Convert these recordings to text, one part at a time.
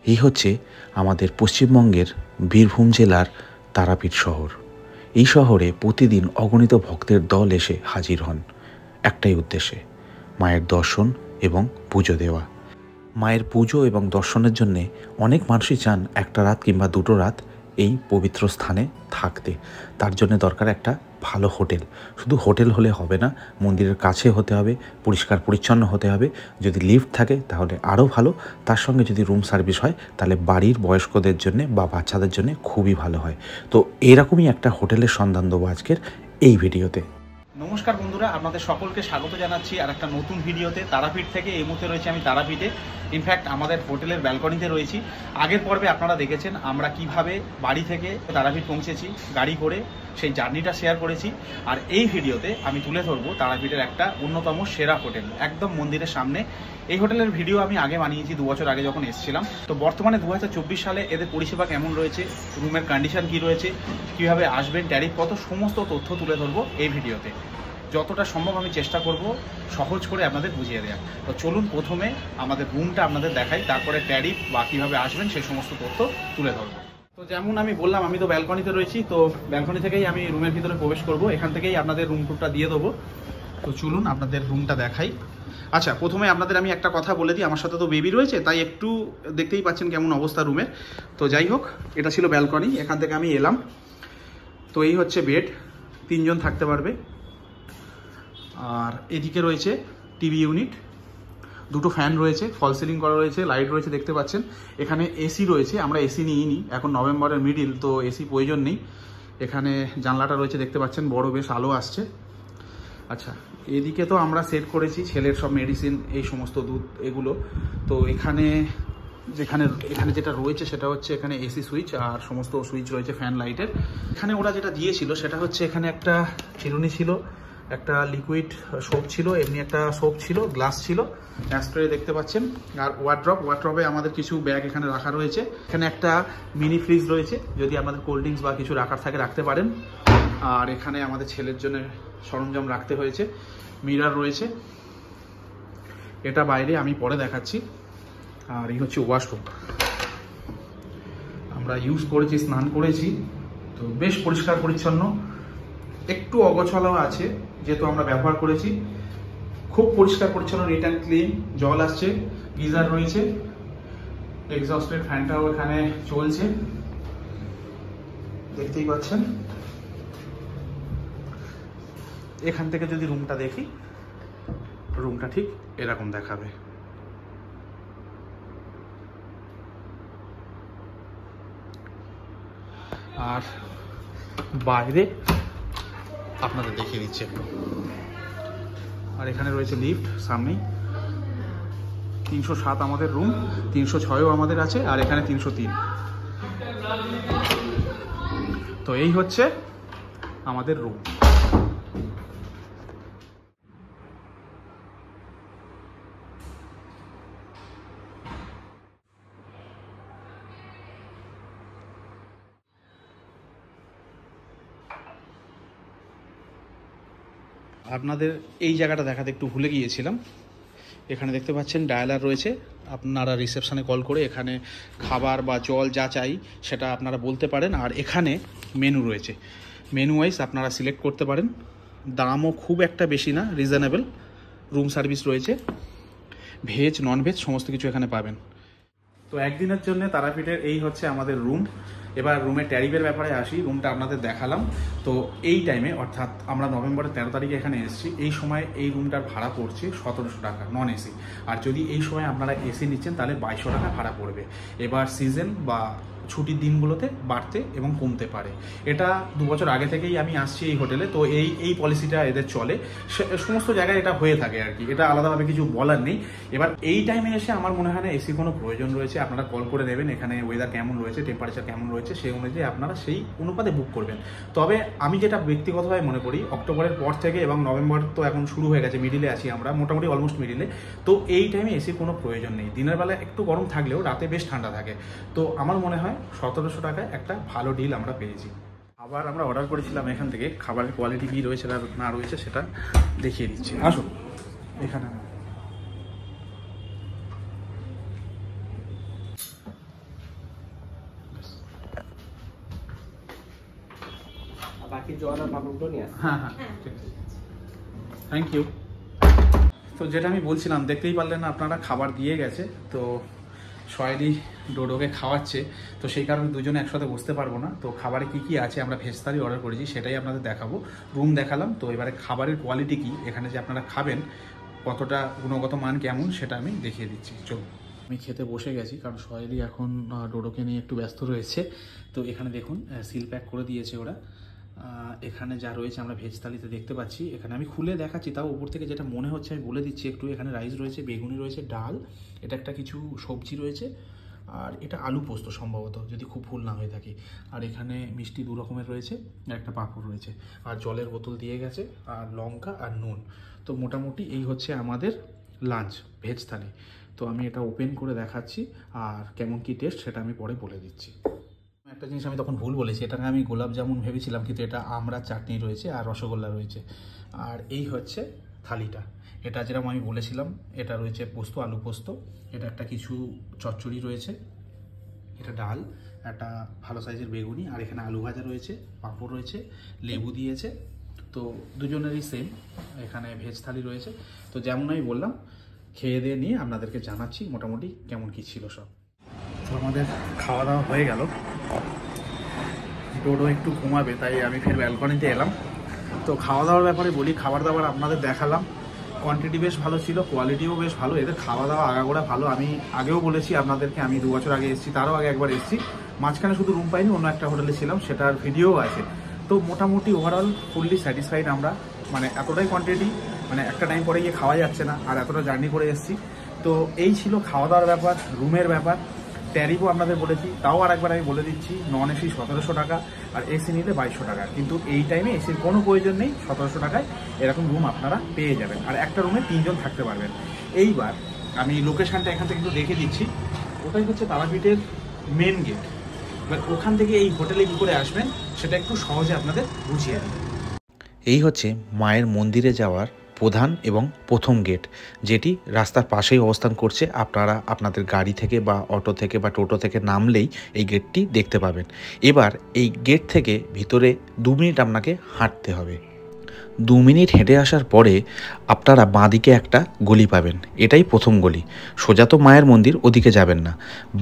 এই হচ্ছে আমাদের পশ্চিমবঙ্গের বীরভূম জেলার তারাপীঠ শহর। এই শহরে প্রতিদিন অগণিত ভক্তের দল এসে হাজির হন একটাই উদ্দেশ্যে, মায়ের দর্শন এবং পুজো দেওয়া। মায়ের পুজো এবং দর্শনের জন্যে অনেক মানুষই চান একটা রাত কিংবা দুটো রাত এই পবিত্র স্থানে থাকতে। তার জন্য দরকার একটা ভালো হোটেল। শুধু হোটেল হলে হবে না, মন্দিরের কাছে হতে হবে, পরিষ্কার পরিচ্ছন্ন হতে হবে। যদি লিফট থাকে তাহলে আরও ভালো। তার সঙ্গে যদি রুম সার্ভিস হয় তাহলে বাড়ির বয়স্কদের জন্যে বা বাচ্চাদের জন্যে খুবই ভালো হয়। তো এরকমই একটা হোটেলের সন্ধান দেবো আজকের এই ভিডিওতে। নমস্কার বন্ধুরা, আপনাদের সকলকে স্বাগত জানাচ্ছি আর একটা নতুন ভিডিওতে। তারাপীঠ থেকে এই মুহূর্তে রয়েছে আমি তারাপীঠে। ইনফ্যাক্ট আমাদের হোটেলের ব্যালকনিতে রয়েছি। আগের পর্বে আপনারা দেখেছেন আমরা কিভাবে বাড়ি থেকে তারাপীঠ পৌঁছেছি গাড়ি করে, সেই জার্নিটা শেয়ার করেছি। আর এই ভিডিওতে আমি তুলে ধরবো তারাপীঠের একটা অন্যতম সেরা হোটেল, একদম মন্দিরের সামনে। এই হোটেলের ভিডিও আমি আগে বানিয়েছি 2 বছর আগে যখন এসেছিলাম। তো বর্তমানে 2024 সালে এদের পরিষেবা কেমন রয়েছে, রুমের কন্ডিশন কী রয়েছে, কীভাবে আসবেন, ট্যারিফ কত, সমস্ত তথ্য তুলে ধরবো এই ভিডিওতে। যতটা সম্ভব আমি চেষ্টা করব সহজ করে আপনাদের বুঝিয়ে দেওয়া। তো চলুন প্রথমে আমাদের রুমটা আপনাদের দেখাই, তারপরে ট্যারিফ বা কীভাবে আসবেন সেই সমস্ত তথ্য তুলে ধরবো। তো যেমন আমি বললাম, আমি তো ব্যালকনিতে রয়েছি। তো ব্যালকনি থেকেই আমি রুমের ভিতরে প্রবেশ করব, এখান থেকেই আপনাদের রুম টুরটা দিয়ে দেবো। তো চলুন আপনাদের রুমটা দেখাই। আচ্ছা, প্রথমে আপনাদের আমি একটা কথা বলে দিই, আমার সাথে তো বেবি রয়েছে, তাই একটু দেখতেই পাচ্ছেন কেমন অবস্থা রুমের। তো যাই হোক, এটা ছিল ব্যালকনি, এখান থেকে আমি এলাম। তো এই হচ্ছে বেড, 3 জন থাকতে পারবে। আর এদিকে রয়েছে টিভি ইউনিট, 2টো ফ্যান রয়েছে, ফল সিলিং করা রয়েছে, লাইট রয়েছে দেখতে পাচ্ছেন। এখানে এসি রয়েছে, আমরা এসি নিইনি, এখন নভেম্বরের মিডিল, তো এসি প্রয়োজন নেই। এখানে জানলাটা রয়েছে দেখতে পাচ্ছেন, বড় বেশ আলো আসছে। আচ্ছা, এদিকে তো আমরা সেট করেছি ছেলের সব মেডিসিন, এই সমস্ত দুধ এগুলো। তো এখানে যেটা রয়েছে সেটা হচ্ছে এখানে এসি সুইচ আর সমস্ত সুইচ রয়েছে ফ্যান লাইটের। এখানে ওরা যেটা দিয়েছিল সেটা হচ্ছে এখানে একটা চিরুনি ছিল, একটা লিকুইড সোপ ছিল, এমনি একটা সোপ ছিল, গ্লাস ছিল, স্প্রে দেখতে পাচ্ছেন। আর ওয়ার্ড্রপে আমাদের কিছু ব্যাগ এখানে রাখা রয়েছে। এখানে একটা মিনি ফ্রিজ রয়েছে, যদি আপনাদের কোল্ড ড্রিঙ্কস বা কিছু রাখার থাকে রাখতে পারেন। আর এখানে আমাদের ছেলের জন্য সরঞ্জাম রাখতে হয়েছে, মিরর রয়েছে। এটা বাইরে, আমি পরে দেখাচ্ছি। আর এই হচ্ছে ওয়াশরুম, আমরা ইউজ করেছি, স্নান করেছি, তো বেশ পরিষ্কার পরিচ্ছন্ন। একটু অগোছালো আছে যেহেতু আমরা ব্যবহার করেছি, খুব পরিষ্কার পরিচ্ছন্ন, নিট অ্যান্ড ক্লিন। জল আসছে, গিজার রয়েছে, এক্সস্টেড ফ্যানটাও এখানে চলছে দেখতেই পাচ্ছেন। এখান থেকে যদি রুমটা দেখি, রুমটা ঠিক এরকম দেখাবে। আর বাইরে আপনাদের দেখিয়ে দিচ্ছি একটু। আর এখানে রয়েছে লিফট সামনেই, 307 আমাদের রুম, 306ও আমাদের আছে, আর এখানে 303। তো এই হচ্ছে আমাদের রুম। আপনাদের এই জায়গাটা দেখাতে একটু ভুলে গিয়েছিলাম। এখানে দেখতে পাচ্ছেন ডায়ালার রয়েছে, আপনারা রিসেপশানে কল করে এখানে খাবার বা জল যা চাই সেটা আপনারা বলতে পারেন। আর এখানে মেনু রয়েছে, মেনু ওয়াইজ আপনারা সিলেক্ট করতে পারেন। দামও খুব একটা বেশি না, রিজনেবল। রুম সার্ভিস রয়েছে, ভেজ ননভেজ সমস্ত কিছু এখানে পাবেন। তো একদিনের জন্য তারাপীঠের এই হচ্ছে আমাদের রুম। এবার রুমের ট্যারিফের ব্যাপারে আসি। রুমটা আপনাদের দেখালাম। তো এই টাইমে, অর্থাৎ আমরা নভেম্বরের 13 তারিখে এখানে এসেছি, এই সময় এই রুমটার ভাড়া পড়ছে 1700 টাকা নন এসি। আর যদি এই সময় আপনারা এসি নিচ্ছেন তাহলে 2200 টাকা ভাড়া পড়বে। এবার সিজন বা ছুটির দিনগুলোতে বাড়তে এবং কমতে পারে। এটা 2 বছর আগে থেকেই আমি আসছি এই হোটেলে, তো এই পলিসিটা এদের চলে, সমস্ত জায়গায় এটা হয়ে থাকে আর কি, এটা আলাদাভাবে কিছু বলার নেই। এবার এই টাইমে এসে আমার মনে হয় না এসির কোনো প্রয়োজন রয়েছে। আপনারা কল করে নেবেন এখানে ওয়েদার কেমন রয়েছে, টেম্পারেচার কেমন রয়েছে, সেই অনুযায়ী আপনারা সেই অনুপাতে বুক করবেন। তবে আমি যেটা ব্যক্তিগতভাবে মনে করি, অক্টোবরের পর থেকে, এবং নভেম্বর তো এখন শুরু হয়ে গেছে, মিডিলে আছি আমরা, মোটামুটি অলমোস্ট মিডিলে, তো এই টাইমে এসির কোনো প্রয়োজন নেই। দিনের বেলা একটু গরম থাকলেও রাতে বেশ ঠান্ডা থাকে। তো আমার মনে হয় 1700 টাকায় একটা ভালো ডিল আমরা পেয়েছি। আবার আমরা অর্ডার করেছিলাম এখান থেকে, খাবারের কোয়ালিটি কী রয়েছে না রয়েছে সেটা দেখিয়ে দিচ্ছি। আসুন এখানে। বাকি জল আর পাপড়গুলো নিয়ে আসছি। হ্যাঁ হ্যাঁ ঠিক আছে, থ্যাংক ইউ। তো যেটা আমি বলছিলাম, দেখতেই পারলেন আপনারা, খাবার দিয়ে গেছে। তো সয়েলি ডোডোকে খাওয়াচ্ছে, তো সেই কারণে দুজনে একসাথে বসতে পারবো না। তো খাবারে কি কি আছে, আমরা ভেজ থালি অর্ডার করেছি, সেটাই আপনাদের দেখাবো। রুম দেখালাম, তো এবারে খাবারের কোয়ালিটি কি, এখানে যে আপনারা খাবেন কতটা গুণগত মান কেমন, সেটা আমি দেখিয়ে দিচ্ছি। চলুন, আমি খেতে বসে গেছি, কারণ সয়েলি এখন ডোডোকে নিয়ে একটু ব্যস্ত রয়েছে। তো এখানে দেখুন সিল প্যাক করে দিয়েছে ওরা। এখানে যা রয়েছে আমরা ভেজ থালিতে দেখতে পাচ্ছি, এখানে আমি খুলে দেখাচ্ছি, তাও উপর থেকে যেটা মনে হচ্ছে আমি বলে দিচ্ছি একটু। এখানে রাইস রয়েছে, বেগুনি রয়েছে, ডাল, এটা একটা কিছু সবজি রয়েছে, আর এটা আলু পোস্ত সম্ভবত, যদি খুব ভুল না হয়ে থাকে। আর এখানে মিষ্টি 2 রকমের রয়েছে, আর একটা পাঁপড় রয়েছে, আর জলের বোতল দিয়ে গেছে, আর লঙ্কা আর নুন। তো মোটামুটি এই হচ্ছে আমাদের লাঞ্চ ভেজ থালি। তো আমি এটা ওপেন করে দেখাচ্ছি, আর কেমন কি টেস্ট সেটা আমি পরে বলে দিচ্ছি। একটা জিনিস আমি তখন ভুল বলেছি, এটাকে আমি গোলাপ জামুন ভেবেছিলাম, কিন্তু এটা আমড়া চাটনি রয়েছে আর রসগোল্লা রয়েছে। আর এই হচ্ছে থালিটা, এটা যেরকম আমি বলেছিলাম, এটা রয়েছে পোস্ত, আলু পোস্ত, এটা একটা কিছু চচ্চড়ি রয়েছে, এটা ডাল, একটা ভালো সাইজের বেগুনি, আর এখানে আলু ভাজা রয়েছে, পাঁপড় রয়েছে, লেবু দিয়েছে। তো দুজনেরই সেম এখানে ভেজ থালি রয়েছে। তো যেমন আমি বললাম, খেয়ে দিয়ে নিয়ে আপনাদেরকে জানাচ্ছি মোটামুটি কেমন কী ছিল সব। তো আমাদের খাওয়া দাওয়া হয়ে গেল, ডোডো একটু ঘুমাবে, তাই আমি ফের ব্যালকনিতে এলাম। তো খাওয়া দাওয়ার ব্যাপারে বলি, খাবার দাবার আপনাদের দেখালাম, কোয়ান্টিটি বেশ ভালো ছিল, কোয়ালিটিও বেশ ভালো, এদের খাওয়া দাওয়া আগাগোড়া ভালো। আমি আগেও বলেছি আপনাদেরকে, আমি 2 বছর আগে এসেছি, তারও আগে একবার এসেছি, মাঝখানে শুধু রুম পাইনি, অন্য একটা হোটেলে ছিলাম, সেটার ভিডিও আছে। তো মোটামুটি ওভারঅল ফুললি স্যাটিসফাইড আমরা, মানে এতটাই কোয়ান্টিটি, মানে একটা টাইম পরে গিয়ে খাওয়া যাচ্ছে না, আর এতটা জার্নি করে এসেছি। তো এই ছিল খাওয়া দাওয়ার ব্যাপার, রুমের ব্যাপার। ট্যারিফও আপনাদের বলেছি, তাও আর একবার আমি বলে দিচ্ছি, নন এসি 1700 টাকা, আর এসি নিলে 2200 টাকা। কিন্তু এই টাইমে এসির কোনো প্রয়োজন নেই, 1700 টাকায় এরকম রুম আপনারা পেয়ে যাবেন, আর একটা রুমে 3 জন থাকতে পারবেন। এইবার আমি লোকেশানটা এখান থেকে একটু দেখে দিচ্ছি, ওটাই হচ্ছে তারাপীঠের মেন গেট। এবার ওখান থেকে এই হোটেলে কী করে আসবেন সেটা একটু সহজে আপনাদের বুঝিয়ে দিই। এই হচ্ছে মায়ের মন্দিরে যাওয়ার প্রধান এবং প্রথম গেট, যেটি রাস্তার পাশেই অবস্থান করছে। আপনারা আপনাদের গাড়ি থেকে বা অটো থেকে বা টোটো থেকে নামলেই এই গেটটি দেখতে পাবেন। এবার এই গেট থেকে ভিতরে 2 মিনিট আপনাকে হাঁটতে হবে। 2 মিনিট হেঁটে আসার পরে আপনারা বাঁদিকে একটা গলি পাবেন, এটাই প্রথম গলি। সোজা তো মায়ের মন্দির, ওদিকে যাবেন না,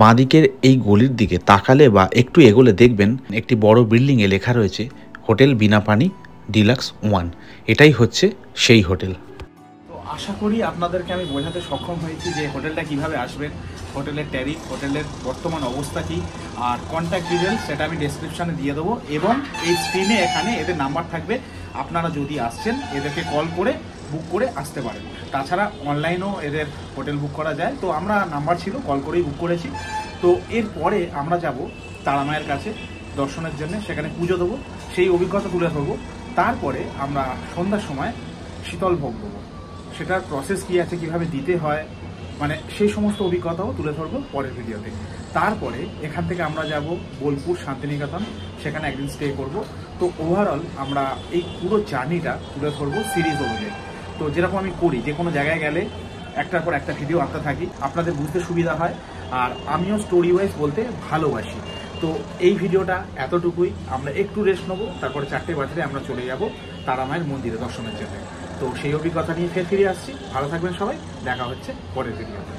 বাঁদিকের এই গলির দিকে তাকালে বা একটু এগোলে দেখবেন একটি বড় বিল্ডিংয়ে লেখা রয়েছে হোটেল বিনাপানি ডিলাক্স 1। এটাই হচ্ছে সেই হোটেল। তো আশা করি আপনাদেরকে আমি বোঝাতে সক্ষম হয়েছি যে হোটেলটা কিভাবে আসবেন, হোটেলের ট্যারিফ, হোটেলের বর্তমান অবস্থা কী, আর কন্ট্যাক্ট ডিটেলস সেটা আমি ডেসক্রিপশানে দিয়ে দেবো, এবং এই স্ক্রিনে এখানে এদের নাম্বার থাকবে। আপনারা যদি আসছেন এদেরকে কল করে বুক করে আসতে পারেন। তাছাড়া অনলাইনেও এদের হোটেল বুক করা যায়, তো আমরা নাম্বার ছিল, কল করেই বুক করেছি। তো এরপরে আমরা যাব তারা মায়ের কাছে দর্শনের জন্য, সেখানে পুজো দেবো, সেই অভিজ্ঞতা তুলে ধরবো। তারপরে আমরা সন্ধ্যার সময় শীতল ভোগ দেবো, সেটার প্রসেস কী আছে, কীভাবে দিতে হয়, মানে সেই সমস্ত অভিজ্ঞতাও তুলে ধরবো পরের ভিডিওতে। তারপরে এখান থেকে আমরা যাব বোলপুর শান্তিনিকেতন, সেখানে একদিন স্টে করব। তো ওভারঅল আমরা এই পুরো জার্নিটা তুলে ধরবো সিরিজ অনুযায়ী। তো যেরকম আমি করি, যে কোনো জায়গায় গেলে একটার পর একটা ভিডিও আনতে থাকি, আপনাদের বুঝতে সুবিধা হয়, আর আমিও স্টোরি ওয়াইজ বলতে ভালোবাসি। তো এই ভিডিওটা এতটুকুই, আমরা একটু রেস্ট নেবো, তারপরে 4টে বাজলে আমরা চলে যাব তারা মায়ের মন্দিরে দর্শনের জন্য। তো সেই অভিজ্ঞতা নিয়ে ফিরে আসছি। ভালো থাকবেন সবাই, দেখা হচ্ছে পরের ভিডিওতে।